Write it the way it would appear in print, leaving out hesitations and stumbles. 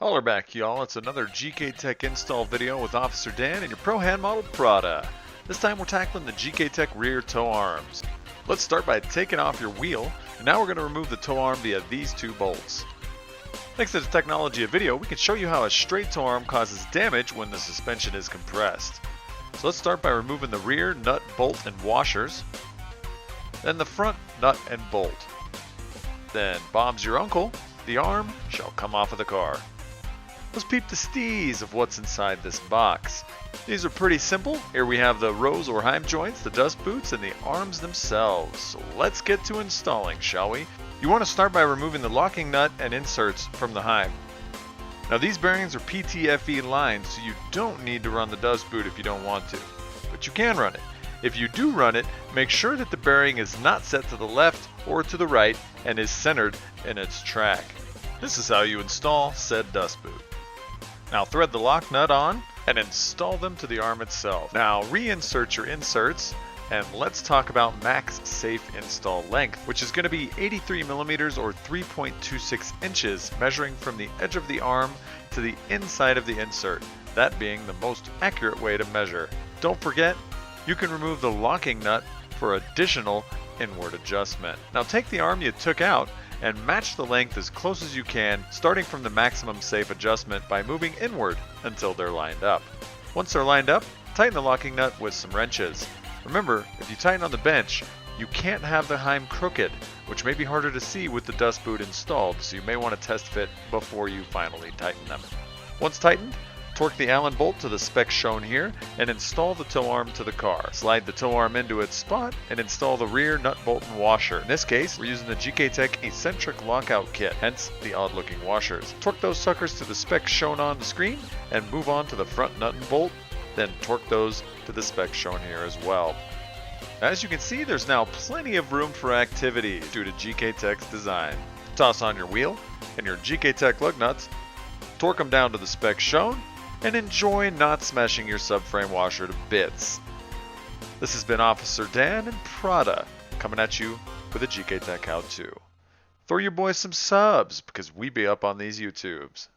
Holler back, y'all. It's another GKTECH install video with Officer Dan and your Pro Hand Model Prada. This time we're tackling the GKTECH rear tow arms. Let's start by taking off your wheel, and now we're going to remove the tow arm via these two bolts. Thanks to the technology of video, we can show you how a straight tow arm causes damage when the suspension is compressed. So let's start by removing the rear nut, bolt, and washers, then the front nut and bolt. Then, Bob's your uncle, the arm shall come off of the car. Let's peep the stees of what's inside this box. These are pretty simple. Here we have the rose or heim joints, the dust boots, and the arms themselves. So let's get to installing, shall we? You want to start by removing the locking nut and inserts from the heim. Now these bearings are PTFE lined, so you don't need to run the dust boot if you don't want to. But you can run it. If you do run it, make sure that the bearing is not set to the left or to the right and is centered in its track. This is how you install said dust boot. Now thread the lock nut on and install them to the arm itself. Now reinsert your inserts, and let's talk about max safe install length, which is going to be 83 millimeters or 3.26 inches, measuring from the edge of the arm to the inside of the insert, that being the most accurate way to measure. Don't forget, you can remove the locking nut for additional inward adjustment. Now take the arm you took out and match the length as close as you can, starting from the maximum safe adjustment by moving inward until they're lined up. Once they're lined up, tighten the locking nut with some wrenches. Remember, if you tighten on the bench, you can't have the heim crooked, which may be harder to see with the dust boot installed, so you may want to test fit before you finally tighten them. Once tightened, torque the Allen bolt to the spec shown here and install the tow arm to the car. Slide the tow arm into its spot and install the rear nut, bolt, and washer. In this case, we're using the GKTECH eccentric lockout kit, hence the odd looking washers. Torque those suckers to the specs shown on the screen and move on to the front nut and bolt, then torque those to the specs shown here as well. As you can see, there's now plenty of room for activity due to GKTECH's design. Toss on your wheel and your GKTECH lug nuts, torque them down to the specs shown, and enjoy not smashing your subframe washer to bits. This has been Officer Dan and Prada coming at you with a GKTECH how-to. Throw your boys some subs because we be up on these YouTubes.